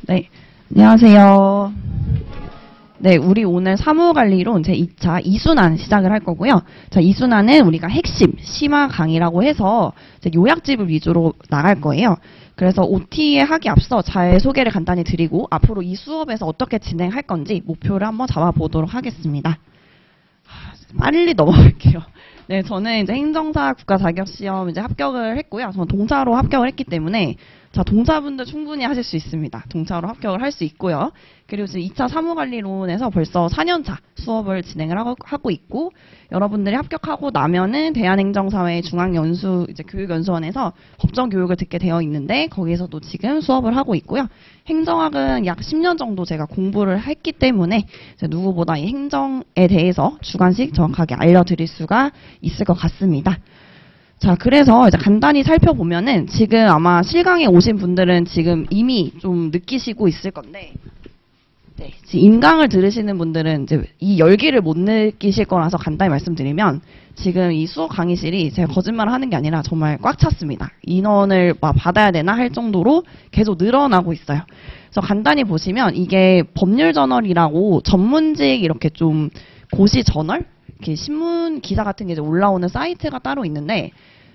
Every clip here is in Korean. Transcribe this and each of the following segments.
네, 안녕하세요. 네, 우리 오늘 사무관리론 제2차 2순환 시작을 할 거고요. 자, 2순환은 우리가 핵심, 심화 강의라고 해서 요약집을 위주로 나갈 거예요. 그래서 OT에 하기 앞서 잘 소개를 간단히 드리고 앞으로 이 수업에서 어떻게 진행할 건지 목표를 한번 잡아보도록 하겠습니다. 빨리 넘어갈게요. 네, 저는 이제 행정사 국가 자격시험 이제 합격을 했고요. 저는 동사로 합격을 했기 때문에 자, 동사분들 충분히 하실 수 있습니다. 동사로 합격을 할 수 있고요. 그리고 지금 2차 사무관리론에서 벌써 4년차 수업을 진행을 하고 있고, 여러분들이 합격하고 나면은 대한행정사회 중앙연수 이제 교육연수원에서 법정교육을 듣게 되어 있는데, 거기에서도 지금 수업을 하고 있고요. 행정학은 약 10년 정도 제가 공부를 했기 때문에 누구보다 이 행정에 대해서 주관식 정확하게 알려드릴 수가 있을 것 같습니다. 자, 그래서 이제 간단히 살펴보면은 지금 아마 실강에 오신 분들은 지금 이미 좀 느끼시고 있을 건데, 네, 지금 인강을 들으시는 분들은 이제 이 열기를 못 느끼실 거라서 간단히 말씀드리면 지금 이 수업 강의실이 제가 거짓말을 하는 게 아니라 정말 꽉 찼습니다. 인원을 받아야 되나 할 정도로 계속 늘어나고 있어요. 그래서 간단히 보시면 이게 법률저널이라고 전문직 이렇게 좀 고시 저널? 이렇게 신문 기사 같은 게 이제 올라오는 사이트가 따로 있는데,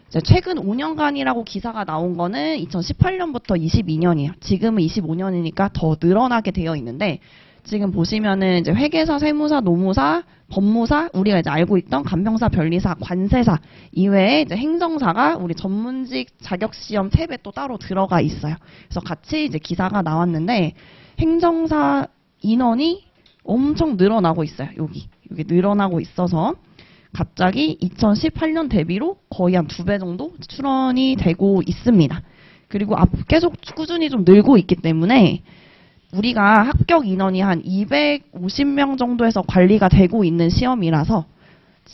이제 최근 5년간이라고 기사가 나온 거는 2018년부터 22년이에요. 지금은 25년이니까 더 늘어나게 되어 있는데, 지금 보시면은 이제 회계사, 세무사, 노무사, 법무사, 우리가 이제 알고 있던 간병사, 변리사, 관세사 이외에 이제 행정사가 우리 전문직 자격시험 탭에 또 따로 들어가 있어요. 그래서 같이 이제 기사가 나왔는데, 행정사 인원이 엄청 늘어나고 있어요. 여기 늘어나고 있어서 갑자기 2018년 대비로 거의 한 2배 정도 출원이 되고 있습니다. 그리고 계속 꾸준히 좀 늘고 있기 때문에 우리가 합격 인원이 한 250명 정도에서 관리가 되고 있는 시험이라서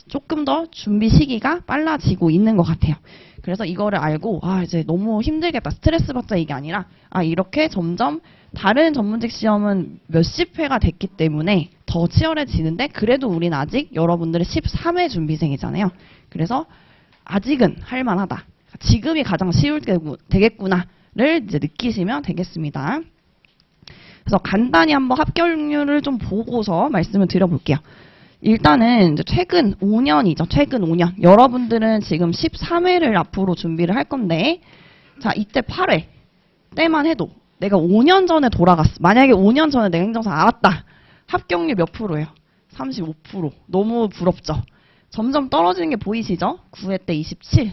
조금 더 준비 시기가 빨라지고 있는 것 같아요. 그래서 이거를 알고 이제 너무 힘들겠다, 스트레스 받자 이게 아니라 이렇게 점점 다른 전문직 시험은 몇십 회가 됐기 때문에 더 치열해지는데, 그래도 우린 아직 여러분들의 13회 준비생이잖아요. 그래서 아직은 할만하다. 지금이 가장 쉬울 되겠구나를 이제 느끼시면 되겠습니다. 그래서 간단히 한번 합격률을 좀 보고서 말씀을 드려볼게요. 일단은 이제 최근 5년이죠. 최근 5년. 여러분들은 지금 13회를 앞으로 준비를 할 건데, 자, 이때 8회 때만 해도 내가 5년 전에 돌아갔어. 만약에 5년 전에 내가 행정사 알았다. 합격률 몇 프로예요? 35%. 너무 부럽죠? 점점 떨어지는 게 보이시죠? 9회 때 27,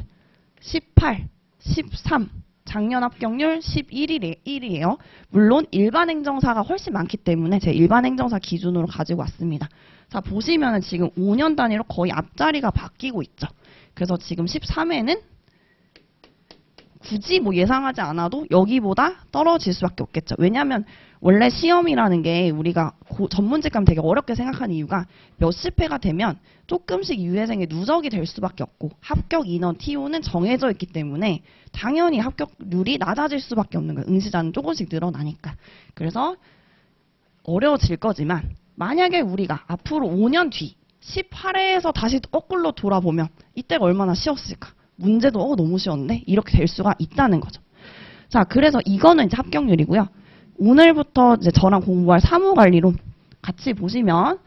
18, 13. 작년 합격률 11이에요. 물론 일반 행정사가 훨씬 많기 때문에 제 일반 행정사 기준으로 가지고 왔습니다. 자, 보시면은 지금 5년 단위로 거의 앞자리가 바뀌고 있죠. 그래서 지금 13회는 굳이 뭐 예상하지 않아도 여기보다 떨어질 수밖에 없겠죠. 왜냐하면 원래 시험이라는 게 우리가 전문직 가면 되게 어렵게 생각하는 이유가 몇십 회가 되면 조금씩 유예생의 누적이 될 수밖에 없고, 합격 인원 TO는 정해져 있기 때문에 당연히 합격률이 낮아질 수밖에 없는 거예요. 응시자는 조금씩 늘어나니까. 그래서 어려워질 거지만 만약에 우리가 앞으로 5년 뒤 18회에서 다시 거꾸로 돌아보면 이때가 얼마나 쉬웠을까? 문제도 너무 쉬웠네? 이렇게 될 수가 있다는 거죠. 자, 그래서 이거는 이제 합격률이고요. 오늘부터 이제 저랑 공부할 사무관리론 같이 보시면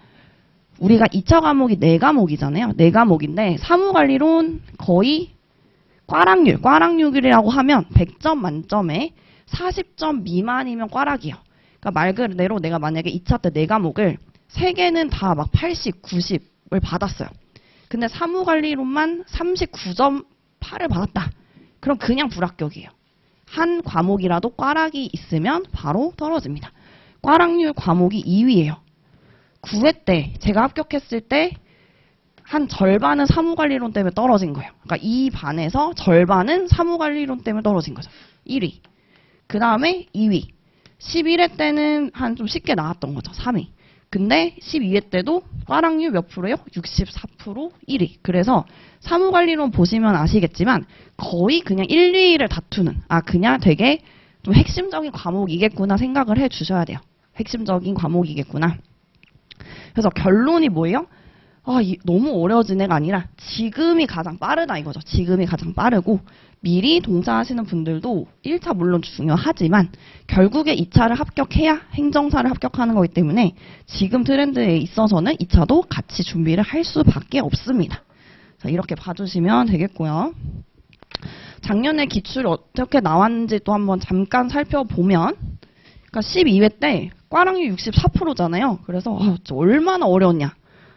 우리가 2차 과목이 4과목이잖아요. 4과목인데 사무관리론 거의 꽈락률이라고 하면 100점 만점에 40점 미만이면 꽈락이에요. 그러니까 말 그대로 내가 만약에 2차 때 4과목을 3개는 다 막 80, 90을 받았어요. 근데 사무관리론만 39.8을 받았다. 그럼 그냥 불합격이에요. 한 과목이라도 꽈락이 있으면 바로 떨어집니다. 꽈락률 과목이 2위예요. 9회 때 제가 합격했을 때 한 절반은 사무관리론 때문에 떨어진 거예요. 그러니까 이 반에서 절반은 사무관리론 때문에 떨어진 거죠. 1위. 그 다음에 2위. 11회 때는 한 좀 쉽게 나왔던 거죠. 3위. 근데 12회 때도 꽈락률 몇 프로요? 64% 1위. 그래서 사무관리론 보시면 아시겠지만 거의 그냥 1, 2위를 다투는, 그냥 되게 좀 핵심적인 과목이겠구나 생각을 해 주셔야 돼요. 핵심적인 과목이겠구나. 그래서 결론이 뭐예요? 너무 어려워진 애가 아니라 지금이 가장 빠르다 이거죠. 지금이 가장 빠르고 미리 동사하시는 분들도 1차 물론 중요하지만 결국에 2차를 합격해야 행정사를 합격하는 거기 때문에 지금 트렌드에 있어서는 2차도 같이 준비를 할 수밖에 없습니다. 자, 이렇게 봐주시면 되겠고요. 작년에 기출이 어떻게 나왔는지 또 한번 잠깐 살펴보면 그러니까 12회 때 꽈락률 64%잖아요. 그래서 얼마나 어려웠냐.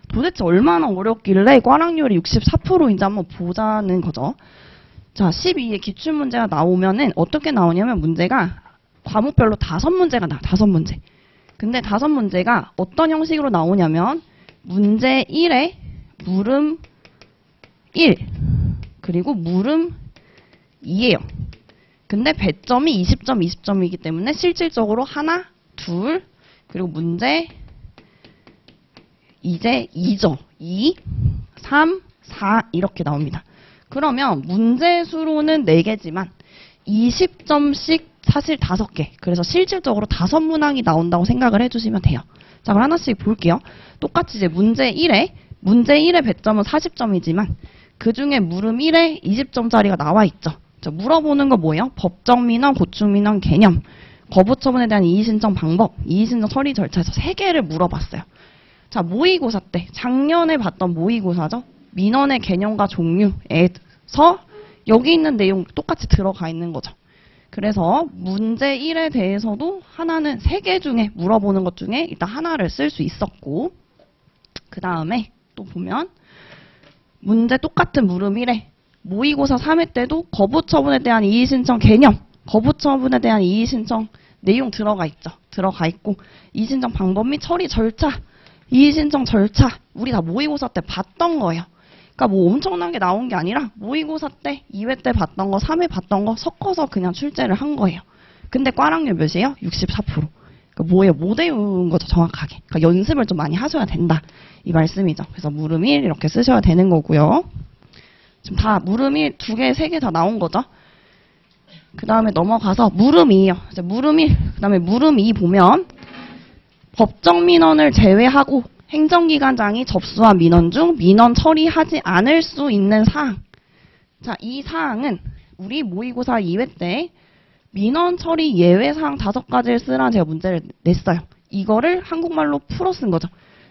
도대체 얼마나 어렵길래 꽈락률이 64%인지 한번 보자는 거죠. 자, 12회 기출문제가 나오면은 어떻게 나오냐면 문제가 과목별로 5문제가 나와요. 5문제. 근데 5문제가 어떤 형식으로 나오냐면 문제 1에 물음 1 그리고 물음 2예요. 근데 배점이 20점, 20점이기 때문에 실질적으로 하나, 둘, 그리고 문제 이제 2죠. 2, 3, 4 이렇게 나옵니다. 그러면 문제 수로는 4개지만 20점씩 사실 5개. 그래서 실질적으로 5문항이 나온다고 생각을 해주시면 돼요. 자, 그럼 하나씩 볼게요. 똑같이 이제 문제 1의 배점은 40점이지만 그 중에 물음 1에 20점짜리가 나와 있죠. 자, 물어보는 거 뭐예요? 법정 민원, 고충 민원 개념, 거부 처분에 대한 이의신청 방법, 이의신청 처리 절차에서 3개를 물어봤어요. 자, 모의고사 때 작년에 봤던 모의고사죠. 민원의 개념과 종류에서 여기 있는 내용 똑같이 들어가 있는 거죠. 그래서 문제 1에 대해서도 하나는 3개 중에 물어보는 것 중에 일단 하나를 쓸 수 있었고 그 다음에 또 보면 문제 똑같은 물음 1에 모의고사 3회 때도 거부 처분에 대한 이의신청 개념, 거부 처분에 대한 이의신청 내용 들어가 있죠. 들어가 있고 이의신청 방법 및 처리 절차, 이의신청 절차 우리 다 모의고사 때 봤던 거예요. 그러니까 뭐 엄청난 게 나온 게 아니라 모의고사 때, 2회 때 봤던 거, 3회 봤던 거 섞어서 그냥 출제를 한 거예요. 근데 꽈락률 몇이에요? 64%. 그러니까 뭐예요? 못 외운 거죠, 정확하게. 그러니까 연습을 좀 많이 하셔야 된다. 이 말씀이죠. 그래서 물음 1 이렇게 쓰셔야 되는 거고요. 지금 다 물음 1, 2개, 3개 다 나온 거죠. 그 다음에 넘어가서 물음 2요. 이제 물음 1, 그 다음에 물음 2 보면 법정 민원을 제외하고 행정기관장이 접수한 민원 중 민원 처리하지 않을 수 있는 사항. 자, 이 사항은 우리 모의고사 2회 때 민원 처리 예외 사항 5가지를 쓰라는 제가 문제를 냈어요. 이거를 한국말로 풀어 쓴 거죠.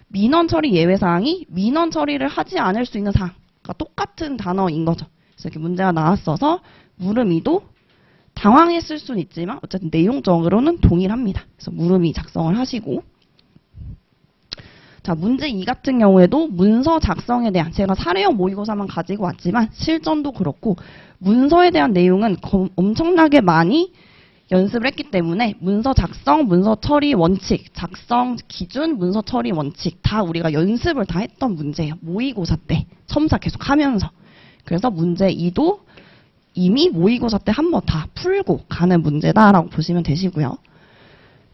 민원 처리 예외 사항이 민원 처리를 하지 않을 수 있는 사항. 그러니까 똑같은 단어인 거죠. 그래서 이렇게 문제가 나왔어서 물음 2도 당황했을 수는 있지만 어쨌든 내용적으로는 동일합니다. 그래서 물음 2 작성을 하시고 자, 문제 2 같은 경우에도 문서 작성에 대한 제가 사례형 모의고사만 가지고 왔지만 실전도 그렇고 문서에 대한 내용은 엄청나게 많이 연습을 했기 때문에 문서 작성, 문서 처리 원칙, 작성 기준, 문서 처리 원칙 다 우리가 연습을 다 했던 문제예요. 모의고사 때 첨사 계속 하면서. 그래서 문제 2도 이미 모의고사 때 한 번 다 풀고 가는 문제다라고 보시면 되시고요.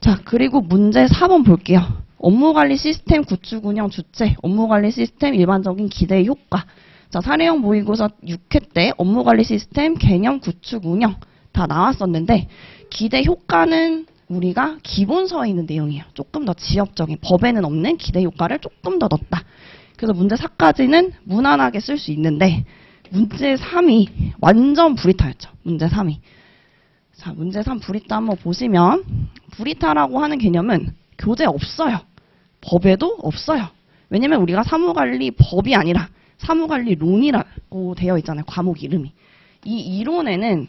자, 그리고 문제 4번 볼게요. 업무관리 시스템 구축 운영 주체, 업무관리 시스템 일반적인 기대 효과. 자, 사례형 모의고사 6회 때 업무관리 시스템 개념 구축 운영 다 나왔었는데 기대 효과는 우리가 기본서에 있는 내용이에요. 조금 더 지역적인 법에는 없는 기대 효과를 조금 더 넣었다. 그래서 문제 4까지는 무난하게 쓸 수 있는데 문제 3이 완전 불이타였죠. 문제 3이. 자, 문제 3 불이타 한번 보시면 불이타라고 하는 개념은 교재에 없어요. 법에도 없어요. 왜냐면 우리가 사무관리 법이 아니라 사무관리론이라고 되어 있잖아요. 과목 이름이. 이 이론에는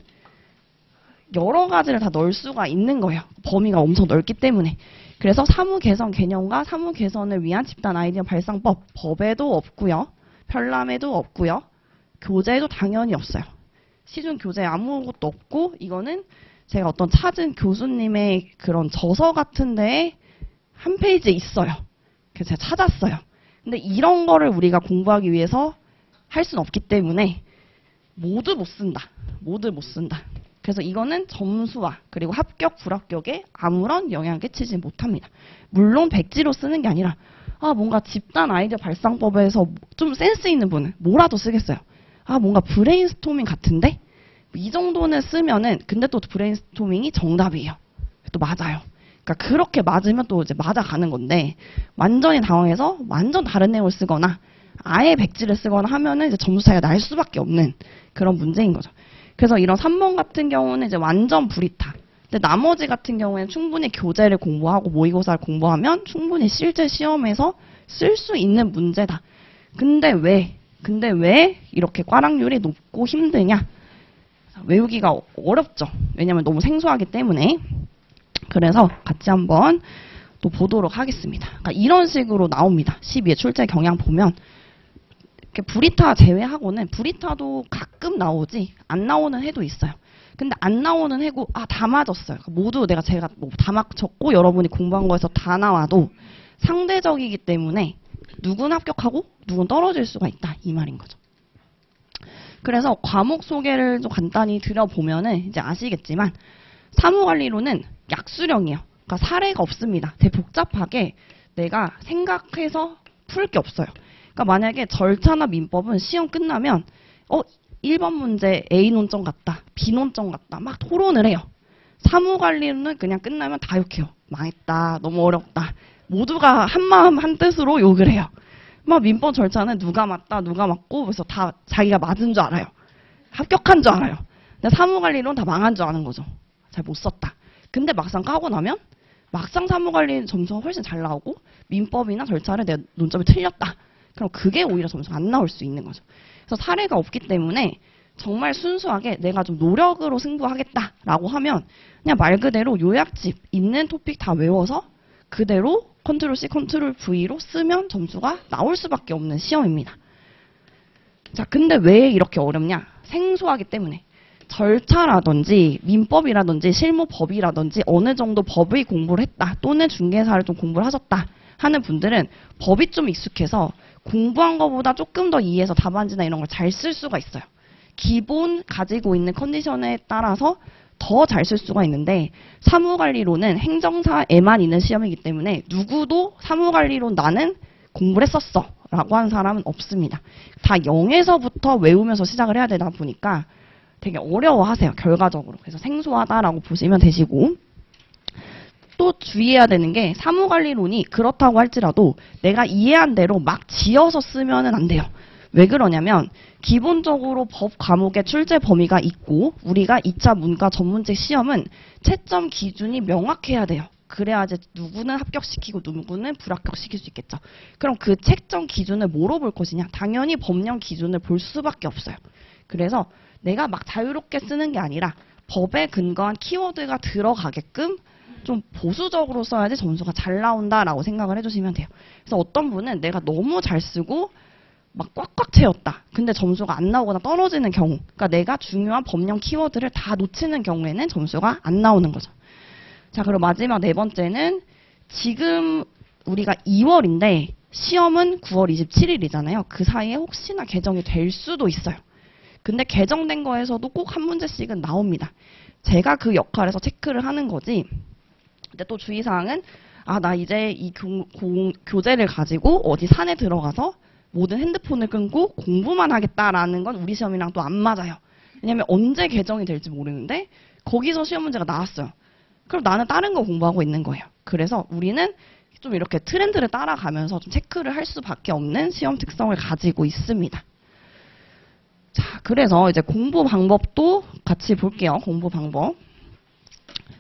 여러 가지를 다 넣을 수가 있는 거예요. 범위가 엄청 넓기 때문에. 그래서 사무개선 개념과 사무개선을 위한 집단 아이디어 발상법 법에도 없고요. 편람에도 없고요. 교재에도 당연히 없어요. 시중 교재에 아무것도 없고 이거는 제가 어떤 찾은 교수님의 그런 저서 같은 데에 한 페이지에 있어요. 그래서 제가 찾았어요. 근데 이런 거를 우리가 공부하기 위해서 할 수는 없기 때문에 모두 못 쓴다. 모두 못 쓴다. 그래서 이거는 점수와 그리고 합격, 불합격에 아무런 영향을 끼치지 못합니다. 물론 백지로 쓰는 게 아니라 뭔가 집단 아이디어 발상법에서 좀 센스 있는 분은 뭐라도 쓰겠어요. 뭔가 브레인스토밍 같은데? 이 정도는 쓰면은 근데 또 브레인스토밍이 정답이에요. 또 맞아요. 그러니까 그렇게 맞으면 또 이제 맞아가는 건데 완전히 당황해서 완전 다른 내용을 쓰거나 아예 백지를 쓰거나 하면은 이제 점수 차이가 날 수밖에 없는 그런 문제인 거죠. 그래서 이런 3번 같은 경우는 이제 완전 불이타. 근데 나머지 같은 경우에는 충분히 교재를 공부하고 모의고사를 공부하면 충분히 실제 시험에서 쓸 수 있는 문제다. 근데 왜 이렇게 꽈락률이 높고 힘드냐? 외우기가 어렵죠. 왜냐면 너무 생소하기 때문에. 그래서 같이 한번 또 보도록 하겠습니다. 그러니까 이런 식으로 나옵니다. 12회 출제 경향 보면 이렇게 불이타 제외하고는 불이타도 가끔 나오지 안 나오는 해도 있어요. 근데 안 나오는 해고 다 맞았어요. 그러니까 모두 제가 뭐 다 맞췄고 여러분이 공부한 거에서 다 나와도 상대적이기 때문에 누군 합격하고 누군 떨어질 수가 있다 이 말인 거죠. 그래서 과목 소개를 좀 간단히 드려보면은 이제 아시겠지만 사무관리론은 약수령이에요. 그러니까 사례가 없습니다. 되게 복잡하게 내가 생각해서 풀 게 없어요. 그러니까 만약에 절차나 민법은 시험 끝나면 1번 문제 A 논점 같다, B 논점 같다 막 토론을 해요. 사무관리론은 그냥 끝나면 다 욕해요. 망했다, 너무 어렵다. 모두가 한마음 한뜻으로 욕을 해요. 막 민법 절차는 누가 맞다, 누가 맞고 그래서 다 자기가 맞은 줄 알아요. 합격한 줄 알아요. 근데 사무관리론 다 망한 줄 아는 거죠. 잘 못 썼다. 근데 막상 까고 나면 막상 사무관리 점수가 훨씬 잘 나오고 민법이나 절차를 내 논점이 틀렸다. 그럼 그게 오히려 점수가 안 나올 수 있는 거죠. 그래서 사례가 없기 때문에 정말 순수하게 내가 좀 노력으로 승부하겠다라고 하면 그냥 말 그대로 요약집 있는 토픽 다 외워서 그대로 컨트롤 C, 컨트롤 V로 쓰면 점수가 나올 수밖에 없는 시험입니다. 자, 근데 왜 이렇게 어렵냐? 생소하기 때문에. 절차라든지 민법이라든지 실무법이라든지 어느 정도 법의 공부를 했다 또는 중개사를 좀 공부를 하셨다 하는 분들은 법이 좀 익숙해서 공부한 것보다 조금 더 이해해서 답안지나 이런 걸 잘 쓸 수가 있어요. 기본 가지고 있는 컨디션에 따라서 더 잘 쓸 수가 있는데 사무관리론은 행정사에만 있는 시험이기 때문에 누구도 사무관리론 나는 공부를 했었어 라고 하는 사람은 없습니다. 다 0에서부터 외우면서 시작을 해야 되다 보니까 되게 어려워하세요. 결과적으로. 그래서 생소하다라고 보시면 되시고 또 주의해야 되는 게 사무관리론이 그렇다고 할지라도 내가 이해한 대로 막 지어서 쓰면은 안 돼요. 왜 그러냐면 기본적으로 법 과목의 출제 범위가 있고 우리가 2차 문과 전문직 시험은 채점 기준이 명확해야 돼요. 그래야지 누구는 합격시키고 누구는 불합격시킬 수 있겠죠. 그럼 그 채점 기준을 뭐로 볼 것이냐? 당연히 법령 기준을 볼 수밖에 없어요. 그래서 내가 막 자유롭게 쓰는 게 아니라 법에 근거한 키워드가 들어가게끔 좀 보수적으로 써야지 점수가 잘 나온다라고 생각을 해주시면 돼요. 그래서 어떤 분은 내가 너무 잘 쓰고 막 꽉꽉 채웠다. 근데 점수가 안 나오거나 떨어지는 경우. 그러니까 내가 중요한 법령 키워드를 다 놓치는 경우에는 점수가 안 나오는 거죠. 자, 그리고 마지막 네 번째는 지금 우리가 2월인데 시험은 9월 27일이잖아요. 그 사이에 혹시나 개정이 될 수도 있어요. 근데 개정된 거에서도 꼭 한 문제씩은 나옵니다. 제가 그 역할에서 체크를 하는 거지. 근데 또 주의사항은 나 이제 이 교재를 가지고 어디 산에 들어가서 모든 핸드폰을 끊고 공부만 하겠다라는 건 우리 시험이랑 또 안 맞아요. 왜냐면 언제 개정이 될지 모르는데 거기서 시험 문제가 나왔어요. 그럼 나는 다른 거 공부하고 있는 거예요. 그래서 우리는 좀 이렇게 트렌드를 따라가면서 좀 체크를 할 수밖에 없는 시험 특성을 가지고 있습니다. 자, 그래서 이제 공부 방법도 같이 볼게요. 공부 방법.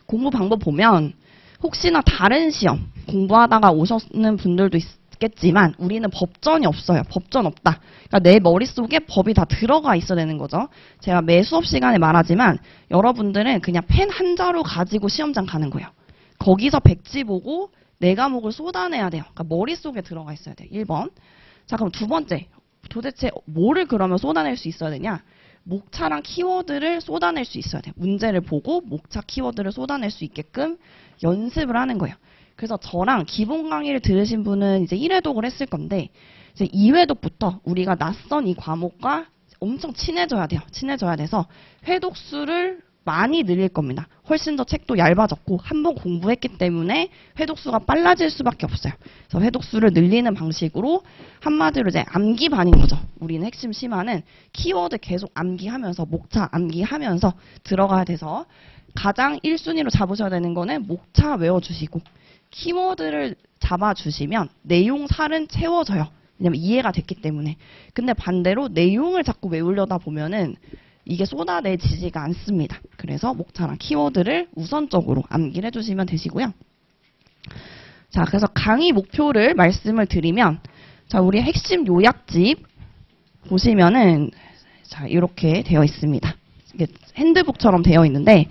공부 방법 보면 혹시나 다른 시험 공부하다가 오셨는 분들도 있겠지만 우리는 법전이 없어요. 법전 없다. 그러니까 내 머릿속에 법이 다 들어가 있어야 되는 거죠. 제가 매 수업 시간에 말하지만 여러분들은 그냥 펜 한 자루 가지고 시험장 가는 거예요. 거기서 백지 보고 내 과목을 쏟아내야 돼요. 그러니까 머릿속에 들어가 있어야 돼요. 1번. 자, 그럼 두 번째. 도대체 뭐를 그러면 쏟아낼 수 있어야 되냐? 목차랑 키워드를 쏟아낼 수 있어야 돼요. 문제를 보고 목차 키워드를 쏟아낼 수 있게끔 연습을 하는 거예요. 그래서 저랑 기본 강의를 들으신 분은 이제 1회독을 했을 건데 이제 2회독부터 우리가 낯선 이 과목과 엄청 친해져야 돼요. 친해져야 돼서 회독수를 많이 늘릴 겁니다. 훨씬 더 책도 얇아졌고 한 번 공부했기 때문에 회독수가 빨라질 수밖에 없어요. 그래서 회독수를 늘리는 방식으로 한마디로 이제 암기반인 거죠. 우리는 핵심 심화는 키워드 계속 암기하면서 목차 암기하면서 들어가야 돼서 가장 1순위로 잡으셔야 되는 거는 목차 외워주시고 키워드를 잡아주시면 내용살은 채워져요. 왜냐면 이해가 됐기 때문에. 근데 반대로 내용을 자꾸 외우려다 보면은 이게 쏟아내지지가 않습니다. 그래서 목차랑 키워드를 우선적으로 암기를 해주시면 되시고요. 자, 그래서 강의 목표를 말씀을 드리면, 자, 우리 핵심 요약집 보시면은, 자, 이렇게 되어 있습니다. 이게 핸드북처럼 되어 있는데,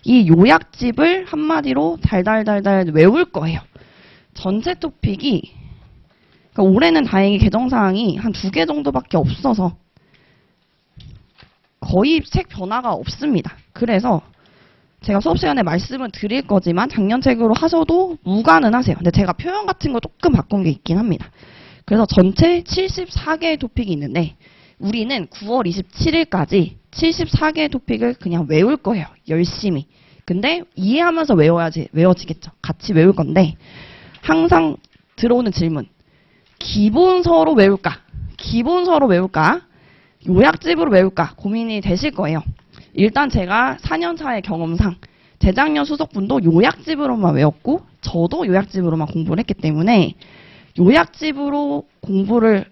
이 요약집을 한마디로 달달달달 외울 거예요. 전체 토픽이, 그러니까 올해는 다행히 개정사항이 한 2개 정도밖에 없어서, 거의 책 변화가 없습니다. 그래서 제가 수업 시간에 말씀을 드릴 거지만 작년 책으로 하셔도 무관은 하세요. 근데 제가 표현 같은 거 조금 바꾼 게 있긴 합니다. 그래서 전체 74개의 토픽이 있는데 우리는 9월 27일까지 74개의 토픽을 그냥 외울 거예요. 열심히. 근데 이해하면서 외워야지 외워지겠죠. 같이 외울 건데 항상 들어오는 질문. 기본서로 외울까? 기본서로 외울까? 요약집으로 외울까 고민이 되실 거예요. 일단 제가 4년차의 경험상 재작년 수석분도 요약집으로만 외웠고 저도 요약집으로만 공부를 했기 때문에 요약집으로 공부를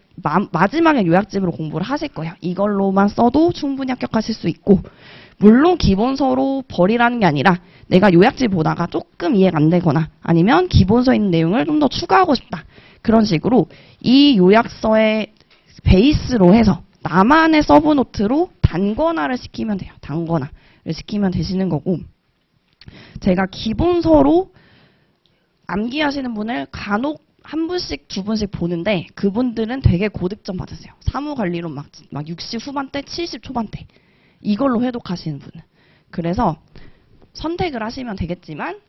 마지막에 요약집으로 공부를 하실 거예요. 이걸로만 써도 충분히 합격하실 수 있고 물론 기본서로 버리라는 게 아니라 내가 요약집 보다가 조금 이해가 안 되거나 아니면 기본서에 있는 내용을 좀 더 추가하고 싶다. 그런 식으로 이 요약서의 베이스로 해서 나만의 서브노트로 단권화를 시키면 돼요. 단권화를 시키면 되시는 거고 제가 기본서로 암기하시는 분을 간혹 한 분씩 두 분씩 보는데 그분들은 되게 고득점 받으세요. 사무관리로 막 60 후반대, 70 초반대 이걸로 회독하시는 분은. 그래서 선택을 하시면 되겠지만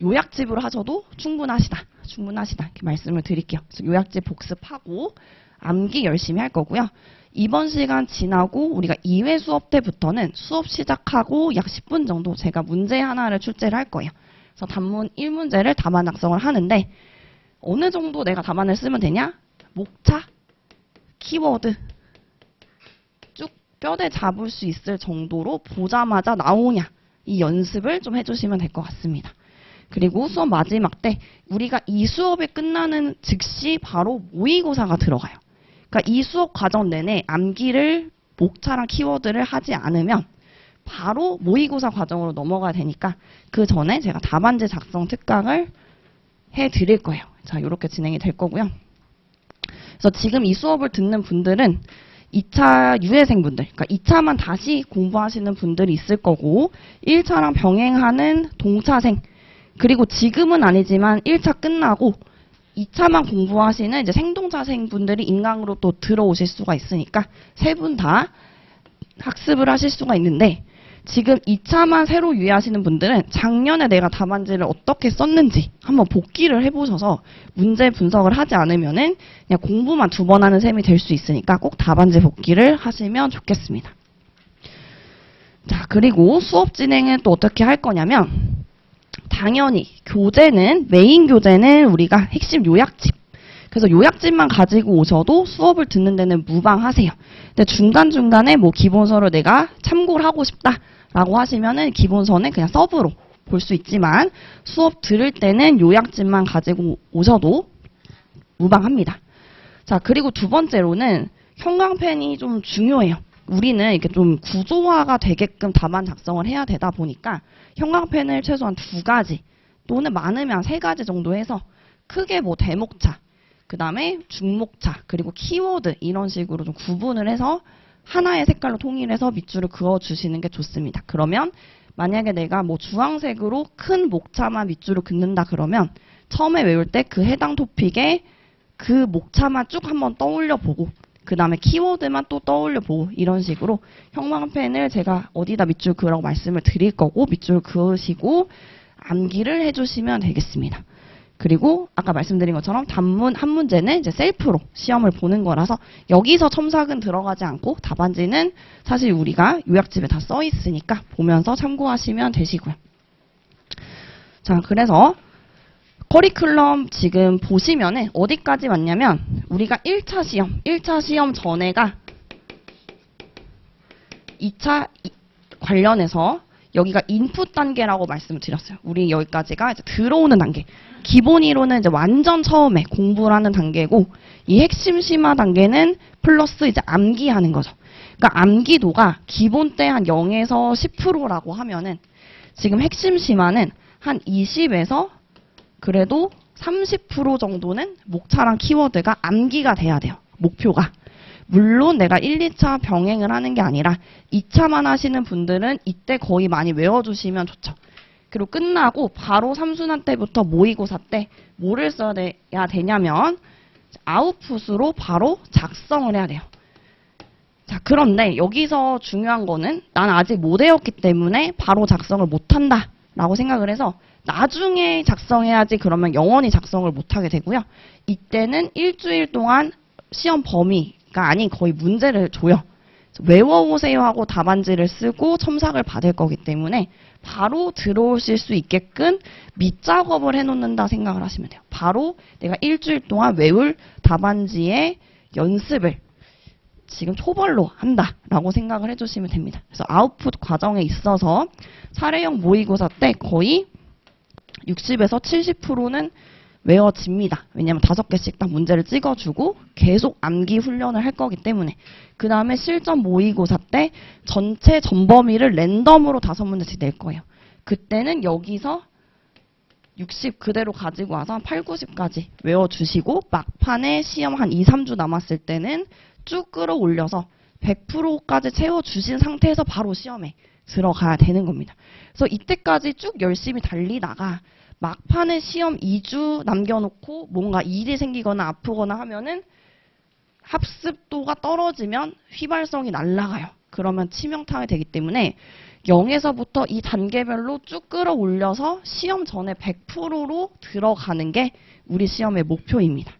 요약집으로 하셔도 충분하시다. 이렇게 말씀을 드릴게요. 그래서 요약집 복습하고 암기 열심히 할 거고요. 이번 시간 지나고 우리가 2회 수업 때부터는 수업 시작하고 약 10분 정도 제가 문제 하나를 출제를 할 거예요. 그래서 단문 1문제를 답안 작성을 하는데 어느 정도 내가 답안을 쓰면 되냐? 목차, 키워드 쭉 뼈대 잡을 수 있을 정도로 보자마자 나오냐 이 연습을 좀 해주시면 될 것 같습니다. 그리고 수업 마지막 때 우리가 이 수업이 끝나는 즉시 바로 모의고사가 들어가요. 그러니까 이 수업 과정 내내 암기를 목차랑 키워드를 하지 않으면 바로 모의고사 과정으로 넘어가야 되니까 그 전에 제가 답안지 작성 특강을 해드릴 거예요. 자, 이렇게 진행이 될 거고요. 그래서 지금 이 수업을 듣는 분들은 2차 유예생분들, 그러니까 2차만 다시 공부하시는 분들이 있을 거고 1차랑 병행하는 동차생, 그리고 지금은 아니지만 1차 끝나고 2차만 공부하시는 이제 생동차생분들이 인강으로 또 들어오실 수가 있으니까 세 분 다 학습을 하실 수가 있는데 지금 2차만 새로 유예하시는 분들은 작년에 내가 답안지를 어떻게 썼는지 한번 복기를 해보셔서 문제 분석을 하지 않으면은 그냥 공부만 2번 하는 셈이 될 수 있으니까 꼭 답안지 복기를 하시면 좋겠습니다. 자, 그리고 수업 진행은 또 어떻게 할 거냐면 당연히 교재는 메인 교재는 우리가 핵심 요약집. 그래서 요약집만 가지고 오셔도 수업을 듣는 데는 무방하세요. 근데 중간중간에 뭐 기본서를 내가 참고를 하고 싶다라고 하시면은 기본서는 그냥 서브로 볼 수 있지만 수업 들을 때는 요약집만 가지고 오셔도 무방합니다. 자, 그리고 두 번째로는 형광펜이 좀 중요해요. 우리는 이렇게 좀 구조화가 되게끔 답안 작성을 해야 되다 보니까 형광펜을 최소한 2가지 또는 많으면 3가지 정도 해서 크게 뭐 대목차, 그 다음에 중목차, 그리고 키워드 이런 식으로 좀 구분을 해서 하나의 색깔로 통일해서 밑줄을 그어주시는 게 좋습니다. 그러면 만약에 내가 뭐 주황색으로 큰 목차만 밑줄을 긋는다 그러면 처음에 외울 때 그 해당 토픽에 그 목차만 쭉 한번 떠올려 보고 그 다음에 키워드만 또 떠올려 보고 이런 식으로 형광펜을 제가 어디다 밑줄 그으라고 말씀을 드릴 거고 밑줄 그으시고 암기를 해주시면 되겠습니다. 그리고 아까 말씀드린 것처럼 단문 한 문제는 이제 셀프로 시험을 보는 거라서 여기서 첨삭은 들어가지 않고 답안지는 사실 우리가 요약집에 다 써 있으니까 보면서 참고하시면 되시고요. 자, 그래서 커리큘럼 지금 보시면은 어디까지 왔냐면 우리가 1차 시험 전에가 2차 관련해서 여기가 인풋 단계라고 말씀을 드렸어요. 우리 여기까지가 이제 들어오는 단계. 기본이론은 이제 완전 처음에 공부를 하는 단계고, 이 핵심 심화 단계는 플러스 이제 암기하는 거죠. 그러니까 암기도가 기본 때 한 0에서 10%라고 하면은 지금 핵심 심화는 한 20에서 그래도 30% 정도는 목차랑 키워드가 암기가 돼야 돼요. 목표가. 물론 내가 1, 2차 병행을 하는 게 아니라 2차만 하시는 분들은 이때 거의 많이 외워주시면 좋죠. 그리고 끝나고 바로 3순환 때부터 모의고사 때 뭐를 써야 되냐면 아웃풋으로 바로 작성을 해야 돼요. 자, 그런데 여기서 중요한 거는 난 아직 못 외웠기 때문에 바로 작성을 못한다 라고 생각을 해서 나중에 작성해야지 그러면 영원히 작성을 못하게 되고요. 이때는 일주일 동안 시험 범위가 아닌 거의 문제를 줘요. 외워오세요 하고 답안지를 쓰고 첨삭을 받을 거기 때문에 바로 들어오실 수 있게끔 밑작업을 해놓는다 생각을 하시면 돼요. 바로 내가 일주일 동안 외울 답안지의 연습을 지금 초벌로 한다라고 생각을 해주시면 됩니다. 그래서 아웃풋 과정에 있어서 사례형 모의고사 때 거의 60에서 70%는 외워집니다. 왜냐하면 5개씩 딱 문제를 찍어주고 계속 암기 훈련을 할 거기 때문에. 그 다음에 실전 모의고사 때 전체 전범위를 랜덤으로 5문제씩 낼 거예요. 그때는 여기서 60 그대로 가지고 와서 한 8, 90까지 외워주시고 막판에 시험 한 2, 3주 남았을 때는 쭉 끌어올려서 100%까지 채워주신 상태에서 바로 시험에 들어가야 되는 겁니다. 그래서 이때까지 쭉 열심히 달리다가 막판에 시험 2주 남겨놓고 뭔가 일이 생기거나 아프거나 하면은 합습도가 떨어지면 휘발성이 날아가요. 그러면 치명타가 되기 때문에 0에서부터 이 단계별로 쭉 끌어올려서 시험 전에 100%로 들어가는 게 우리 시험의 목표입니다.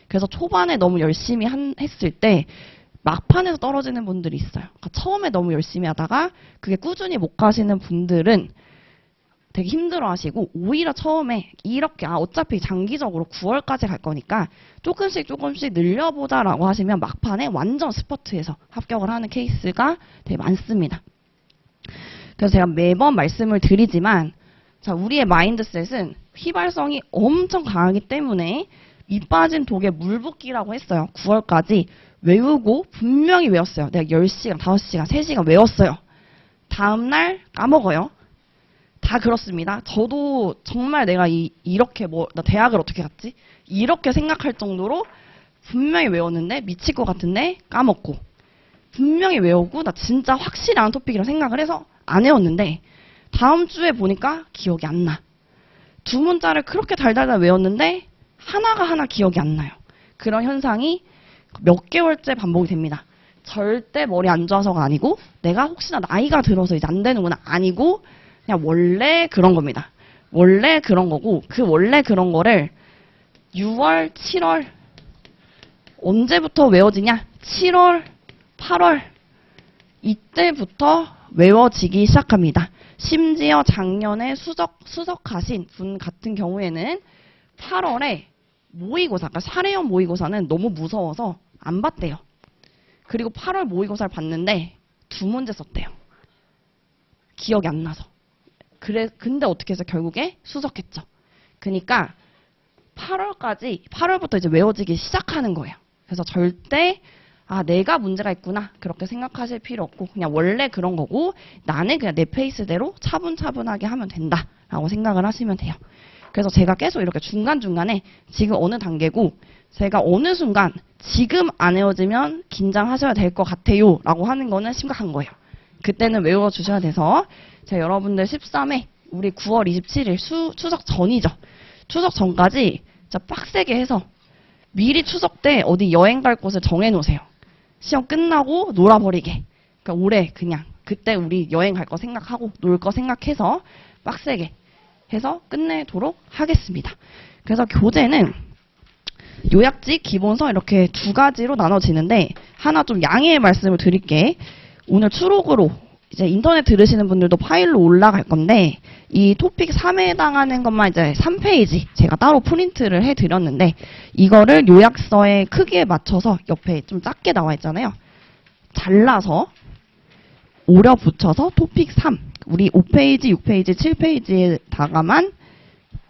그래서 초반에 너무 열심히 했을 때 막판에서 떨어지는 분들이 있어요. 그러니까 처음에 너무 열심히 하다가 그게 꾸준히 못 가시는 분들은 되게 힘들어하시고 오히려 처음에 이렇게 어차피 장기적으로 9월까지 갈 거니까 조금씩 늘려보자라고 하시면 막판에 완전 스퍼트에서 합격을 하는 케이스가 되게 많습니다. 그래서 제가 매번 말씀을 드리지만 자, 우리의 마인드셋은 휘발성이 엄청 강하기 때문에 밑 빠진 독에 물 붓기라고 했어요. 9월까지 외우고 분명히 외웠어요. 내가 10시간, 5시간, 3시간 외웠어요. 다음날 까먹어요. 다 그렇습니다. 저도 정말 내가 이렇게 나 대학을 어떻게 갔지? 이렇게 생각할 정도로 분명히 외웠는데 미칠 것 같은데 까먹고 분명히 외우고 나 진짜 확실히 아는 토픽이라고 생각을 해서 안 외웠는데 다음 주에 보니까 기억이 안 나. 두 문자를 그렇게 달달달 외웠는데 하나 기억이 안 나요. 그런 현상이 몇 개월째 반복이 됩니다. 절대 머리 안 좋아서가 아니고 내가 혹시나 나이가 들어서 이제 안 되는구나 아니고 그냥 원래 그런 겁니다. 원래 그런 거고 그 원래 그런 거를 6월, 7월 언제부터 외워지냐? 7월, 8월 이때부터 외워지기 시작합니다. 심지어 작년에 수석하신 분 같은 경우에는 8월에 모의고사, 그러니까 사례형 모의고사는 너무 무서워서 안 봤대요. 그리고 8월 모의고사를 봤는데 2문제 썼대요. 기억이 안 나서. 근데 어떻게 해서 결국에 수석했죠. 그러니까 8월부터 이제 외워지기 시작하는 거예요. 그래서 절대 내가 문제가 있구나 그렇게 생각하실 필요 없고 그냥 원래 그런 거고 나는 그냥 내 페이스대로 차분차분하게 하면 된다라고 생각을 하시면 돼요. 그래서 제가 계속 이렇게 중간중간에 지금 어느 단계고 제가 어느 순간 지금 안 외워지면 긴장하셔야 될 것 같아요 라고 하는 거는 심각한 거예요. 그때는 외워주셔야 돼서 제가 여러분들 13회 우리 9월 27일 추석 전이죠. 추석 전까지 진짜 빡세게 해서 미리 추석 때 어디 여행 갈 곳을 정해놓으세요. 시험 끝나고 놀아버리게. 그러니까 올해 그냥 그때 우리 여행 갈 거 생각하고 놀 거 생각해서 빡세게 해서 끝내도록 하겠습니다. 그래서 교재는 요약지, 기본서 이렇게 2가지로 나눠지는데 하나 좀 양해의 말씀을 드릴게. 오늘 추록으로 이제 인터넷 들으시는 분들도 파일로 올라갈 건데 이 토픽 3에 해당하는 것만 이제 3페이지 제가 따로 프린트를 해드렸는데 이거를 요약서의 크기에 맞춰서 옆에 좀 작게 나와 있잖아요. 잘라서 오려 붙여서 토픽 3 우리 5페이지, 6페이지, 7페이지에다가만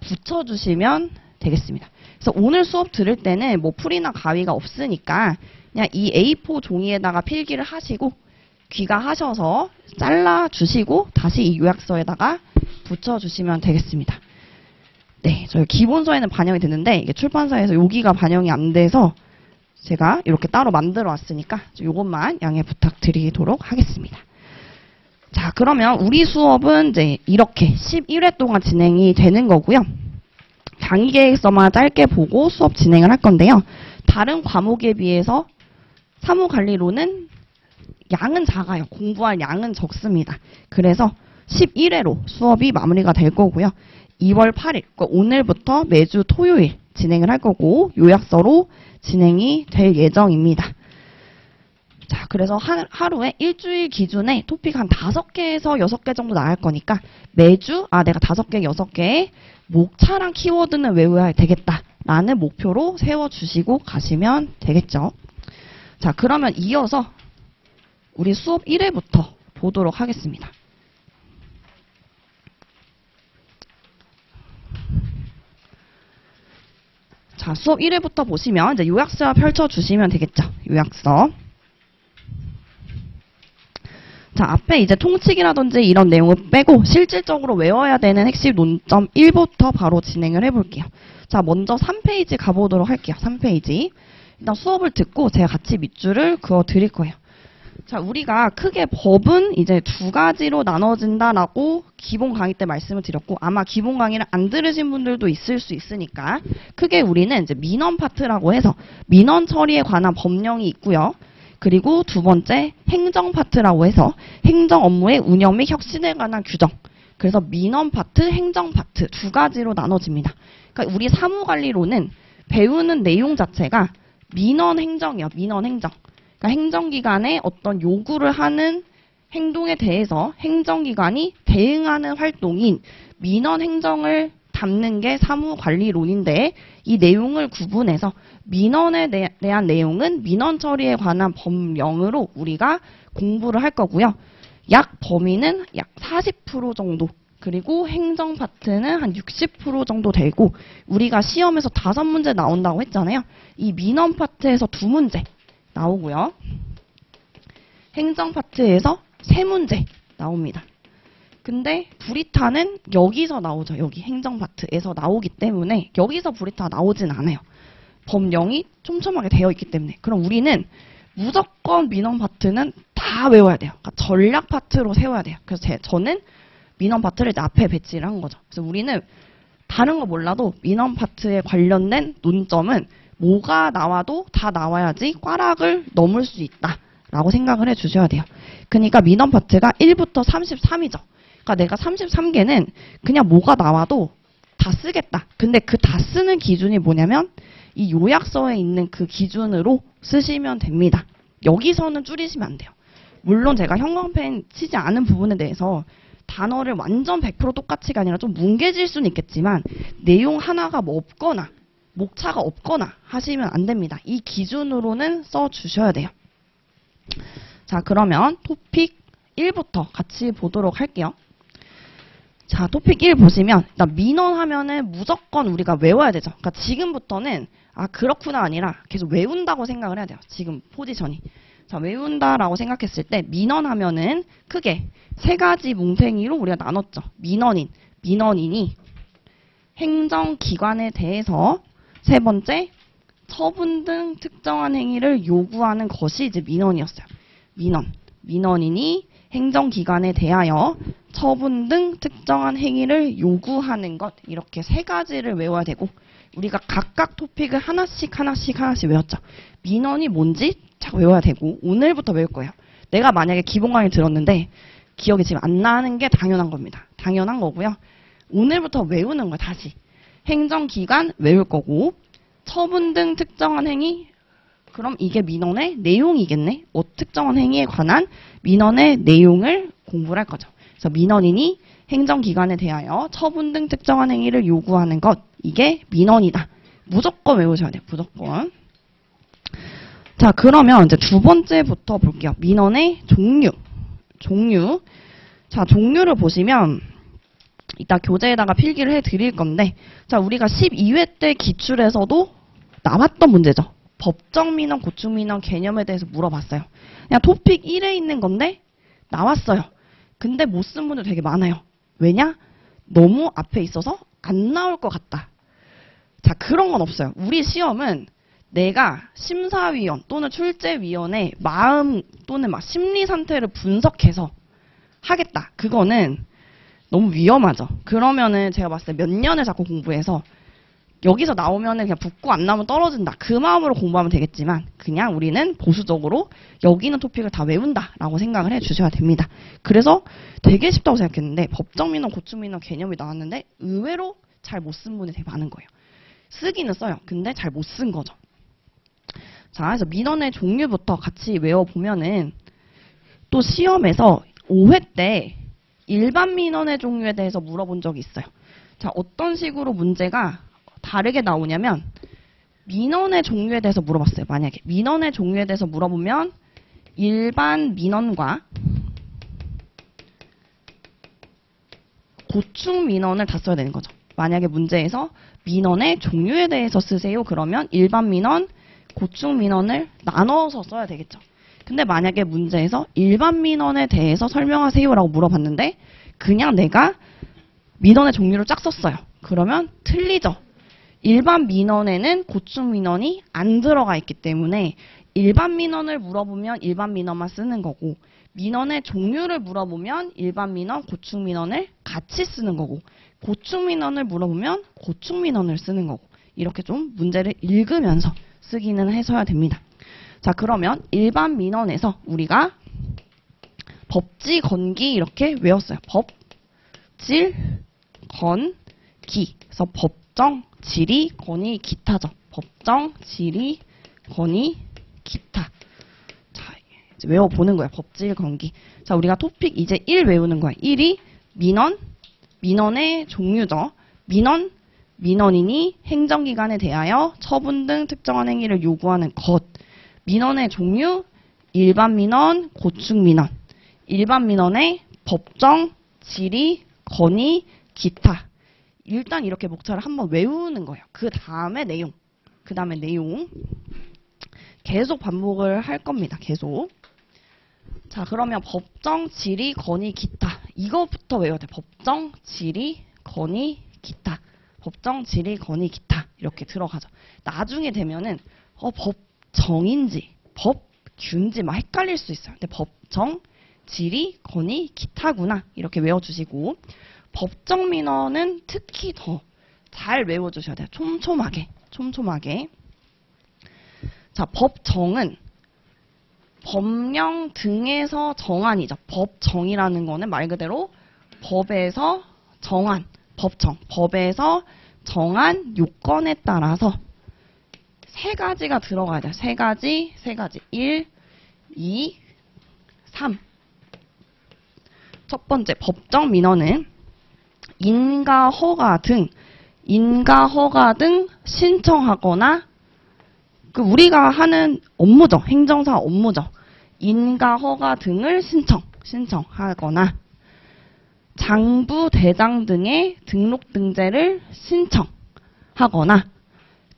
붙여주시면 되겠습니다. 그래서 오늘 수업 들을 때는 뭐 풀이나 가위가 없으니까 그냥 이 A4 종이에다가 필기를 하시고 귀가하셔서 잘라주시고 다시 이 요약서에다가 붙여주시면 되겠습니다. 네, 저희 기본서에는 반영이 됐는데 이게 출판사에서 여기가 반영이 안 돼서 제가 이렇게 따로 만들어 왔으니까 이것만 양해 부탁드리도록 하겠습니다. 자, 그러면 우리 수업은 이제 이렇게 11회 동안 진행이 되는 거고요. 강의 계획서만 짧게 보고 수업 진행을 할 건데요. 다른 과목에 비해서 사무관리로는 양은 작아요. 공부할 양은 적습니다. 그래서 11회로 수업이 마무리가 될 거고요. 2월 8일, 그러니까 오늘부터 매주 토요일 진행을 할 거고 요약서로 진행이 될 예정입니다. 자, 그래서 하루에 일주일 기준에 토픽 한 5개에서 6개 정도 나갈 거니까 매주 내가 5개, 6개의 목차랑 키워드는 외워야 되겠다라는 목표로 세워주시고 가시면 되겠죠. 자, 그러면 이어서 우리 수업 1회부터 보도록 하겠습니다. 자, 수업 1회부터 보시면 이제 요약서 펼쳐주시면 되겠죠. 요약서. 자, 앞에 이제 통칙이라든지 이런 내용을 빼고 실질적으로 외워야 되는 핵심 논점 1부터 바로 진행을 해볼게요. 자, 먼저 3페이지 가보도록 할게요. 3페이지. 일단 수업을 듣고 제가 같이 밑줄을 그어 드릴 거예요. 자, 우리가 크게 법은 이제 2가지로 나눠진다라고 기본 강의 때 말씀을 드렸고 아마 기본 강의를 안 들으신 분들도 있을 수 있으니까 크게 우리는 이제 민원 파트라고 해서 민원 처리에 관한 법령이 있고요. 그리고 두 번째 행정 파트라고 해서 행정 업무의 운영 및 혁신에 관한 규정. 그래서 민원 파트, 행정 파트 2가지로 나눠집니다. 그러니까 우리 사무관리로는 배우는 내용 자체가 민원 행정이요. 민원 행정. 그러니까 행정기관에 어떤 요구를 하는 행동에 대해서 행정기관이 대응하는 활동인 민원 행정을 담는 게 사무관리론인데 이 내용을 구분해서 민원에 대한 내용은 민원 처리에 관한 법령으로 우리가 공부를 할 거고요. 약 범위는 약 40% 정도 그리고 행정 파트는 한 60% 정도 되고 우리가 시험에서 5문제 나온다고 했잖아요. 이 민원 파트에서 2문제 나오고요. 행정 파트에서 3문제 나옵니다. 근데 브리타는 여기서 나오죠. 여기 행정 파트에서 나오기 때문에 여기서 브리타 나오진 않아요. 법령이 촘촘하게 되어 있기 때문에. 그럼 우리는 무조건 민원 파트는 다 외워야 돼요. 그러니까 전략 파트로 세워야 돼요. 그래서 저는 민원 파트를 이제 앞에 배치를 한 거죠. 그래서 우리는 다른 거 몰라도 민원 파트에 관련된 논점은 뭐가 나와도 다 나와야지 꽈락을 넘을 수 있다라고 생각을 해주셔야 돼요. 그러니까 민원 파트가 1부터 33이죠. 그러니까 내가 33개는 그냥 뭐가 나와도 다 쓰겠다. 근데 그 다 쓰는 기준이 뭐냐면 이 요약서에 있는 그 기준으로 쓰시면 됩니다. 여기서는 줄이시면 안 돼요. 물론 제가 형광펜 치지 않은 부분에 대해서 단어를 완전 100% 똑같이가 아니라 좀 뭉개질 수는 있겠지만 내용 하나가 뭐 없거나 목차가 없거나 하시면 안 됩니다. 이 기준으로는 써주셔야 돼요. 자, 그러면 토픽 1부터 같이 보도록 할게요. 자, 토픽 1 보시면 일단 민원 하면은 무조건 우리가 외워야 되죠. 그러니까 지금부터는 그렇구나 아니라 계속 외운다고 생각을 해야 돼요. 지금 포지션이. 자, 외운다라고 생각했을 때 민원 하면은 크게 3가지 뭉탱이로 우리가 나눴죠. 민원인이 행정기관에 대해서 3번째 처분 등 특정한 행위를 요구하는 것이 이제 민원이었어요. 민원인이 행정기관에 대하여 처분 등 특정한 행위를 요구하는 것 이렇게 3가지를 외워야 되고 우리가 각각 토픽을 하나씩 외웠죠. 민원이 뭔지 잘 외워야 되고 오늘부터 외울 거예요. 내가 만약에 기본 강의 들었는데 기억이 지금 안 나는 게 당연한 겁니다. 당연한 거고요. 오늘부터 외우는 거예요. 다시. 행정기관 외울 거고 처분 등 특정한 행위 그럼 이게 민원의 내용이겠네. 특정한 행위에 관한 민원의 내용을 공부를 할 거죠. 그래서 민원인이 행정기관에 대하여 처분 등 특정한 행위를 요구하는 것 이게 민원이다. 무조건 외우셔야 돼요. 무조건. 자, 그러면 이제 2번째부터 볼게요. 민원의 종류. 자, 종류를 보시면 이따 교재에다가 필기를 해드릴 건데, 자, 우리가 12회 때 기출에서도 나왔던 문제죠. 법정 민원, 고충 민원 개념에 대해서 물어봤어요. 그냥 토픽 1에 있는 건데 나왔어요. 근데 못 쓴 분들 되게 많아요. 왜냐? 너무 앞에 있어서 안 나올 것 같다. 자, 그런 건 없어요. 우리 시험은 내가 심사위원 또는 출제위원의 마음 또는 막 심리 상태를 분석해서 하겠다. 그거는 너무 위험하죠. 그러면은 제가 봤을 때 몇 년을 자꾸 공부해서 여기서 나오면은 그냥 붙고 안 나오면 떨어진다. 그 마음으로 공부하면 되겠지만 그냥 우리는 보수적으로 여기 있는 토픽을 다 외운다라고 생각을 해주셔야 됩니다. 그래서 되게 쉽다고 생각했는데 법정민원, 고충민원 개념이 나왔는데 의외로 잘 못 쓴 분이 되게 많은 거예요. 쓰기는 써요. 근데 잘 못 쓴 거죠. 자, 그래서 민원의 종류부터 같이 외워보면은 또 시험에서 5회 때 일반 민원의 종류에 대해서 물어본 적이 있어요. 자, 어떤 식으로 문제가 다르게 나오냐면 민원의 종류에 대해서 물어봤어요. 만약에 민원의 종류에 대해서 물어보면 일반 민원과 고충 민원을 다 써야 되는 거죠. 만약에 문제에서 민원의 종류에 대해서 쓰세요. 그러면 일반 민원, 고충 민원을 나눠서 써야 되겠죠. 근데 만약에 문제에서 일반 민원에 대해서 설명하세요라고 물어봤는데 그냥 내가 민원의 종류를 쫙 썼어요. 그러면 틀리죠. 일반 민원에는 고충 민원이 안 들어가 있기 때문에 일반 민원을 물어보면 일반 민원만 쓰는 거고 민원의 종류를 물어보면 일반 민원, 고충 민원을 같이 쓰는 거고 고충 민원을 물어보면 고충 민원을 쓰는 거고 이렇게 좀 문제를 읽으면서 쓰기는 해서야 됩니다. 자, 그러면 일반 민원에서 우리가 법지, 건기 이렇게 외웠어요. 법, 질, 건, 기. 그래서 법정, 질의, 건의, 기타죠. 법정, 질의, 건의, 기타. 자, 이제 외워보는 거예요. 법질, 건기. 자, 우리가 토픽 이제 1 외우는 거예요. 1이 민원, 민원의 종류죠. 민원, 민원인이 행정기관에 대하여 처분 등 특정한 행위를 요구하는 것. 민원의 종류, 일반 민원, 고충 민원. 일반 민원의 법정, 질의, 건의, 기타. 일단 이렇게 목차를 한번 외우는 거예요. 그 다음에 내용. 계속 반복을 할 겁니다. 계속. 자, 그러면 법정, 질의, 건의, 기타. 이거부터 외워야 돼. 법정, 질의, 건의, 기타. 법정, 질의, 건의, 기타. 이렇게 들어가죠. 나중에 되면은 법정인지 법규인지 막 헷갈릴 수 있어요. 근데 법정, 질의, 건의, 기타구나. 이렇게 외워주시고 법정 민원은 특히 더 잘 외워주셔야 돼요. 촘촘하게. 자, 법정은 법령 등에서 정한이죠. 법정이라는 거는 말 그대로 법에서 정한, 법정. 법에서 정한 요건에 따라서 세 가지가 들어가야 돼요. 세 가지. 1, 2, 3. 첫 번째, 법정 민원은 인가 허가 등 신청하거나 우리가 하는 업무죠. 행정사 업무죠. 인가 허가 등을 신청하거나 장부 대장 등의 등록 등재를 신청하거나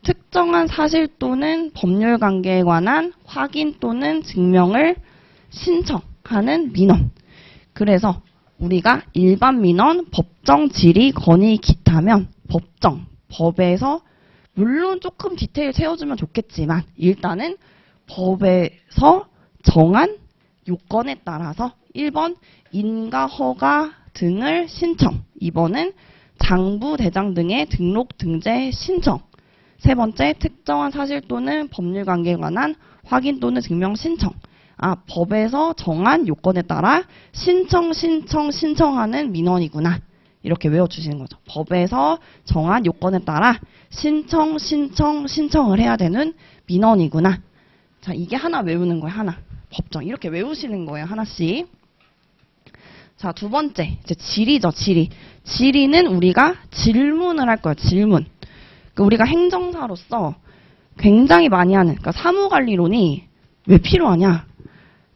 특정한 사실 또는 법률 관계에 관한 확인 또는 증명을 신청하는 민원. 그래서 우리가 일반 민원, 법정, 질의, 건의, 기타면 법정, 법에서 물론 조금 디테일 채워주면 좋겠지만 일단은 법에서 정한 요건에 따라서 1번 인가 허가 등을 신청, 2번은 장부 대장 등의 등록 등재 신청, 세 번째 특정한 사실 또는 법률 관계에 관한 확인 또는 증명 신청. 법에서 정한 요건에 따라 신청하는 민원이구나. 이렇게 외워주시는 거죠. 법에서 정한 요건에 따라 신청을 해야 되는 민원이구나. 자, 이게 하나 외우는 거예요. 하나. 법정. 이렇게 외우시는 거예요. 하나씩. 자, 두 번째. 이제 질의죠. 질의는 우리가 질문을 할 거예요. 질문. 그러니까 우리가 행정사로서 굉장히 많이 하는, 그러니까 사무관리론이 왜 필요하냐?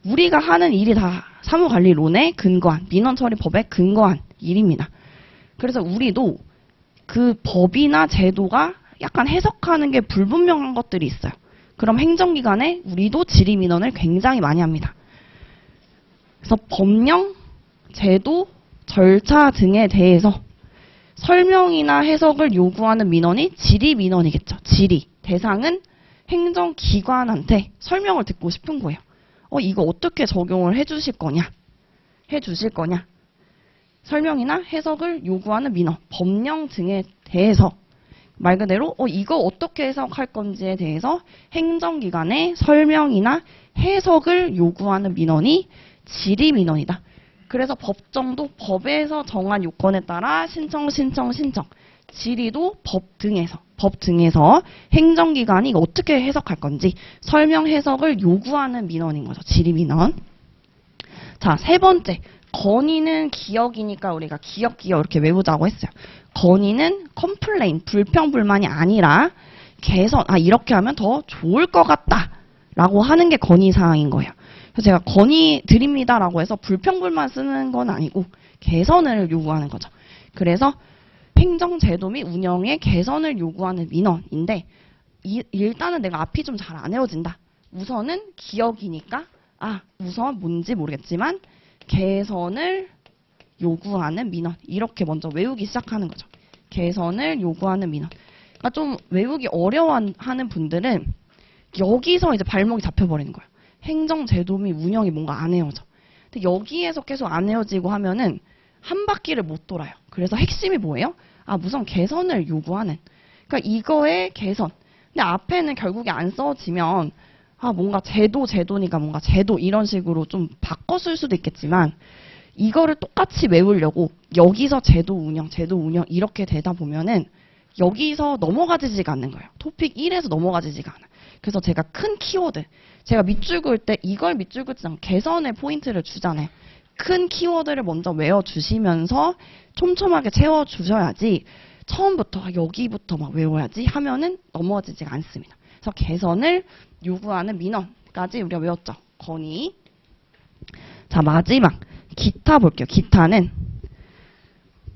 우리가 하는 일이 다 사무관리론에 근거한, 민원처리법에 근거한 일입니다. 그래서 우리도 그 법이나 제도가 약간 해석하는 게 불분명한 것들이 있어요. 그럼 행정기관에 우리도 질의민원을 굉장히 많이 합니다. 그래서 법령, 제도, 절차 등에 대해서 설명이나 해석을 요구하는 민원이 질의민원이겠죠. 질의. 대상은 행정기관한테 설명을 듣고 싶은 거예요. 이거 어떻게 적용을 해주실 거냐? 해주실 거냐? 설명이나 해석을 요구하는 민원, 법령 등에 대해서 말 그대로 이거 어떻게 해석할 건지에 대해서 행정기관에 설명이나 해석을 요구하는 민원이 질의민원이다. 그래서 법정도 법에서 정한 요건에 따라 신청. 질의도 법 등에서 행정기관이 이거 어떻게 해석할 건지 설명 해석을 요구하는 민원인 거죠. 질의민원. 자, 세 번째. 건의는 기역이니까 우리가 기역 이렇게 외우자고 했어요. 건의는 컴플레인, 불평불만이 아니라 개선, 이렇게 하면 더 좋을 것 같다 라고 하는 게 건의사항인 거예요. 그래서 제가 건의 드립니다라고 해서 불평불만 쓰는 건 아니고 개선을 요구하는 거죠. 그래서 행정제도 및 운영의 개선을 요구하는 민원인데 일단은 내가 앞이 좀 잘 안 외워진다. 우선은 기역이니까 우선 뭔지 모르겠지만 개선을 요구하는 민원. 이렇게 먼저 외우기 시작하는 거죠. 개선을 요구하는 민원. 그러니까 좀 외우기 어려워하는 분들은 여기서 이제 발목이 잡혀버리는 거예요. 행정제도 및 운영이 뭔가 안 헤어져. 근데 여기에서 계속 안 헤어지고 하면은 한 바퀴를 못 돌아요. 그래서 핵심이 뭐예요? 우선 개선을 요구하는. 그러니까 이거의 개선. 근데 앞에는 결국에 안 써지면 뭔가 제도니까 뭔가 제도 이런 식으로 좀 바꿔 쓸 수도 있겠지만 이거를 똑같이 외우려고 여기서 제도 운영 이렇게 되다 보면은 여기서 넘어가지지가 않는 거예요. 토픽 1에서 넘어가지지가 않아. 그래서 제가 큰 키워드, 제가 밑줄 그을 때 이걸 밑줄 긋지 않고 개선의 포인트를 주잖아요. 큰 키워드를 먼저 외워주시면서 촘촘하게 채워주셔야지 처음부터 여기부터 막 외워야지 하면은 넘어지지가 않습니다. 그래서 개선을 요구하는 민원까지 우리가 외웠죠. 건의. 자, 마지막 기타 볼게요. 기타는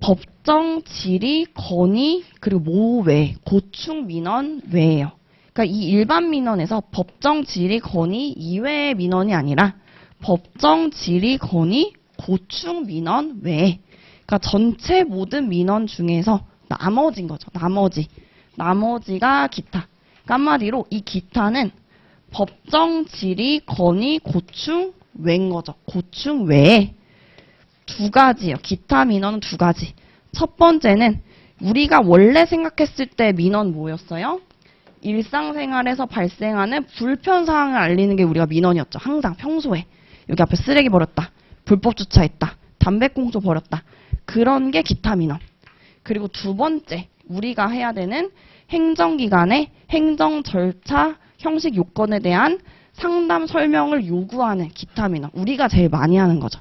법정, 질의, 건의, 그리고 모외, 고충 민원 외예요. 그러니까 이 일반 민원에서 법정, 질의, 건의 이외의 민원이 아니라 법정, 질의, 건의, 고충 민원 외에. 그러니까 전체 모든 민원 중에서 나머진 거죠. 나머지가 기타. 그러니까 한마디로 이 기타는 법정, 질의, 건의, 고충 외인 거죠. 고충 외에 두 가지예요. 기타 민원은 두 가지. 첫 번째는 우리가 원래 생각했을 때 민원 뭐였어요? 일상생활에서 발생하는 불편사항을 알리는 게 우리가 민원이었죠. 항상 평소에. 여기 앞에 쓰레기 버렸다. 불법 주차했다. 담배꽁초 버렸다. 그런 게 기타 민원. 그리고 두 번째 우리가 해야 되는 행정기관의 행정 절차 형식 요건에 대한 상담 설명을 요구하는 기타 민원. 우리가 제일 많이 하는 거죠.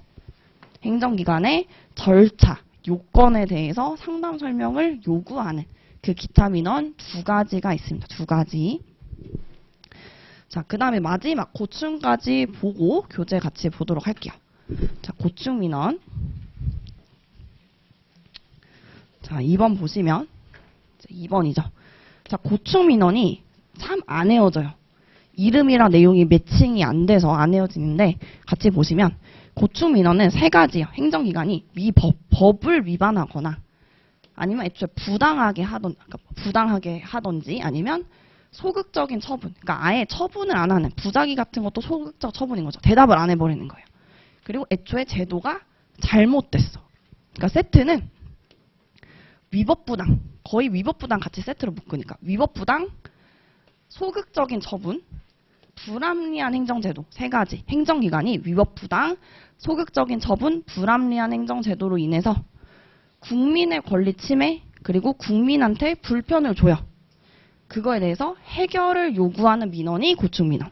행정기관의 절차 요건에 대해서 상담 설명을 요구하는 그 기타 민원 두 가지가 있습니다. 두 가지. 자, 그 다음에 마지막 고충까지 보고 교재 같이 보도록 할게요. 자, 고충 민원. 자, 2번 보시면 2번이죠. 자, 고충 민원이 참 안 헤어져요. 이름이랑 내용이 매칭이 안 돼서 안 헤어지는데 같이 보시면 고충 민원은 세 가지예요. 행정기관이 법을 위반하거나 아니면 애초에 부당하게 하던지 아니면 소극적인 처분. 그러니까 아예 처분을 안 하는 부작위 같은 것도 소극적 처분인 거죠. 대답을 안 해버리는 거예요. 그리고 애초에 제도가 잘못됐어. 그러니까 세트는 위법부당, 거의 위법부당 같이 세트로 묶으니까 위법부당, 소극적인 처분, 불합리한 행정제도 세 가지. 행정기관이 위법부당, 소극적인 처분, 불합리한 행정제도로 인해서 국민의 권리 침해 그리고 국민한테 불편을 줘요. 그거에 대해서 해결을 요구하는 민원이 고충민원.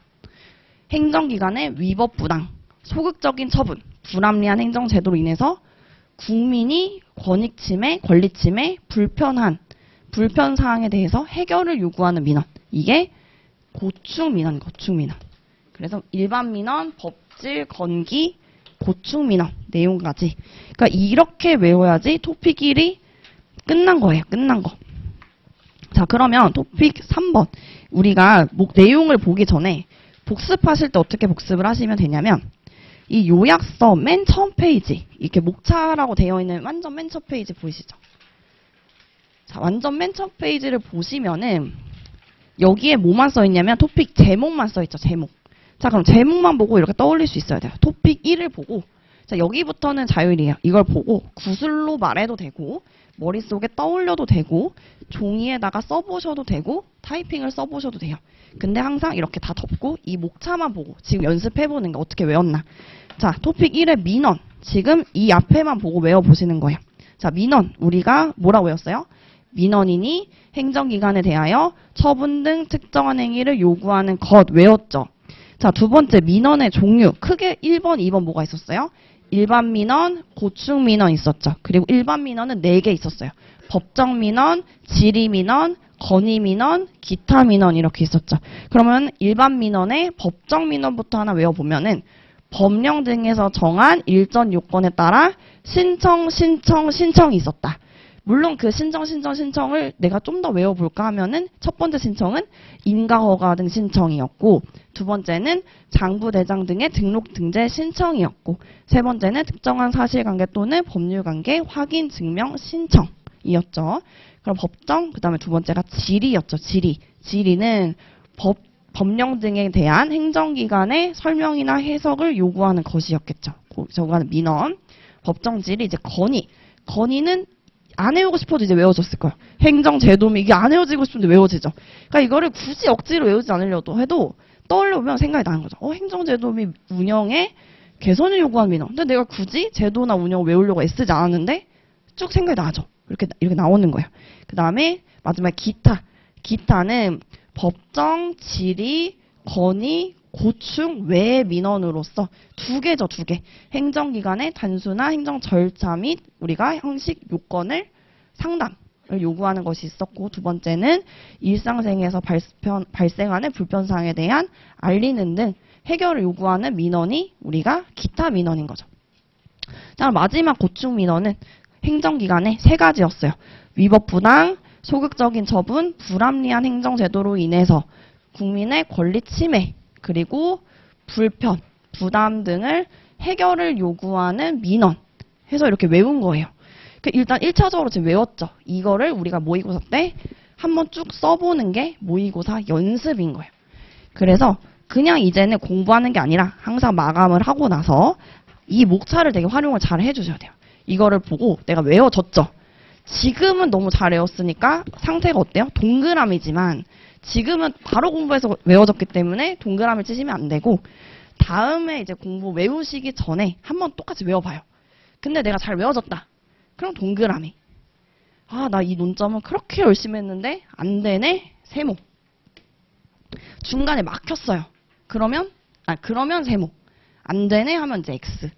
행정기관의 위법부당, 소극적인 처분, 불합리한 행정제도로 인해서 국민이 권익침해, 권리침해, 불편사항에 대해서 해결을 요구하는 민원. 이게 고충민원. 그래서 일반 민원, 법질, 건기, 고충 민원 내용까지. 그러니까 이렇게 외워야지 토픽 1이 끝난 거예요. 끝난 거. 자, 그러면 토픽 3번. 우리가 내용을 보기 전에 복습하실 때 어떻게 복습을 하시면 되냐면 이 요약서 맨 처음 페이지, 이렇게 목차라고 되어 있는 완전 맨 첫 페이지 보이시죠? 자, 완전 맨 첫 페이지를 보시면은 여기에 뭐만 써 있냐면 토픽 제목만 써 있죠. 제목. 자, 그럼 제목만 보고 이렇게 떠올릴 수 있어야 돼요. 토픽 1을 보고, 자, 여기부터는 자율이에요. 이걸 보고 구슬로 말해도 되고 머릿속에 떠올려도 되고 종이에다가 써보셔도 되고 타이핑을 써보셔도 돼요. 근데 항상 이렇게 다 덮고 이 목차만 보고 지금 연습해보는 거 어떻게 외웠나. 자, 토픽 1의 민원. 지금 이 앞에만 보고 외워보시는 거예요. 자, 민원. 우리가 뭐라고 외웠어요? 민원인이 행정기관에 대하여 처분 등 특정한 행위를 요구하는 것 외웠죠. 자, 두 번째 민원의 종류. 크게 1번, 2번 뭐가 있었어요? 일반 민원, 고충 민원 있었죠. 그리고 일반 민원은 4개 있었어요. 법정 민원, 질의 민원, 건의 민원, 기타 민원 이렇게 있었죠. 그러면 일반 민원의 법정 민원부터 하나 외워보면은 법령 등에서 정한 일정 요건에 따라 신청이 있었다. 물론 그 신청을 내가 좀 더 외워볼까 하면은 첫 번째 신청은 인가허가 등 신청이었고, 두 번째는 장부대장 등의 등록 등재 신청이었고, 세 번째는 특정한 사실관계 또는 법률관계 확인 증명 신청이었죠. 그럼 법정, 그 다음에 두 번째가 질의였죠. 질의는 법령 등에 대한 행정기관의 설명이나 해석을 요구하는 것이었겠죠. 요구하는 민원. 법정 질의, 이제 건의는 안 외우고 싶어도 이제 외워졌을 거예요. 행정제도면 이게 안 외워지고 싶은데 외워지죠. 그러니까 이거를 굳이 억지로 외우지 않으려도 해도 떠올려보면 생각이 나는 거죠. 행정제도 및 운영에 개선을 요구하는 민원. 근데 내가 굳이 제도나 운영을 외우려고 애쓰지 않았는데 쭉 생각이 나죠. 이렇게 나오는 거예요. 그 다음에 마지막에 기타. 기타는 법정, 질의, 건의, 고충 외의 민원으로서 2개죠, 2개. 행정기관의 단순한 행정 절차 및 우리가 형식 요건을 상담을 요구하는 것이 있었고, 두 번째는 일상생에서 발생하는 불편사항에 대한 알리는 등 해결을 요구하는 민원이 우리가 기타 민원인 거죠. 자, 마지막 고충 민원은 행정기관의 3가지였어요. 위법 부당, 소극적인 처분, 불합리한 행정제도로 인해서 국민의 권리 침해, 그리고 불편, 부담 등을 해결을 요구하는 민원 해서 이렇게 외운 거예요. 일단 1차적으로 지금 외웠죠. 이거를 우리가 모의고사 때 한번 쭉 써보는 게 모의고사 연습인 거예요. 그래서 그냥 이제는 공부하는 게 아니라 항상 마감을 하고 나서 이 목차를 되게 활용을 잘 해주셔야 돼요. 이거를 보고 내가 외워졌죠. 지금은 너무 잘 외웠으니까 상태가 어때요? 동그라미지만 지금은 바로 공부해서 외워졌기 때문에 동그라미 치시면 안 되고, 다음에 이제 공부 외우시기 전에 한번 똑같이 외워봐요. 근데 내가 잘 외워졌다. 그럼 동그라미. 아, 나 이 논점은 그렇게 열심히 했는데 안 되네. 세모. 중간에 막혔어요. 그러면 세모. 안 되네 하면 이제 X.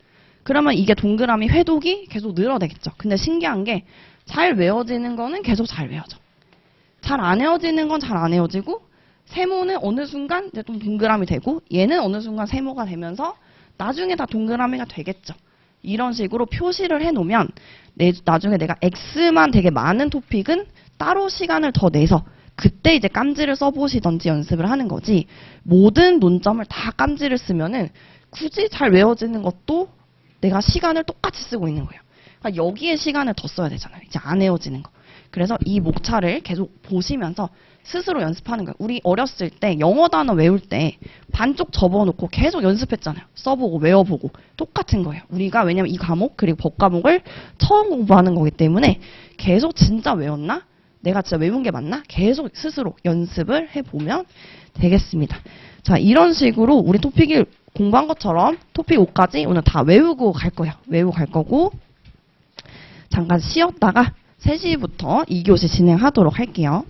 그러면 이게 동그라미 회독이 계속 늘어나겠죠. 근데 신기한 게 잘 외워지는 거는 계속 잘 외워져. 잘 안 외워지는 건 잘 안 외워지고, 세모는 어느 순간 이제 좀 동그라미 되고, 얘는 어느 순간 세모가 되면서 나중에 다 동그라미가 되겠죠. 이런 식으로 표시를 해놓으면 나중에 내가 X만 되게 많은 토픽은 따로 시간을 더 내서 그때 이제 깜지를 써보시던지 연습을 하는 거지, 모든 논점을 다 깜지를 쓰면은 굳이 잘 외워지는 것도 내가 시간을 똑같이 쓰고 있는 거예요. 그러니까 여기에 시간을 더 써야 되잖아요. 이제 안 외워지는 거. 그래서 이 목차를 계속 보시면서 스스로 연습하는 거예요. 우리 어렸을 때 영어 단어 외울 때 반쪽 접어놓고 계속 연습했잖아요. 써보고 외워보고 똑같은 거예요. 우리가 왜냐면 이 과목 그리고 법 과목을 처음 공부하는 거기 때문에 계속 진짜 외웠나? 내가 진짜 외운 게 맞나? 계속 스스로 연습을 해보면 되겠습니다. 자, 이런 식으로 우리 토픽 1 공부한 것처럼 토픽 5까지 오늘 다 외우고 갈 거예요. 외우고 갈 거고, 잠깐 쉬었다가 3시부터 2교시 진행하도록 할게요.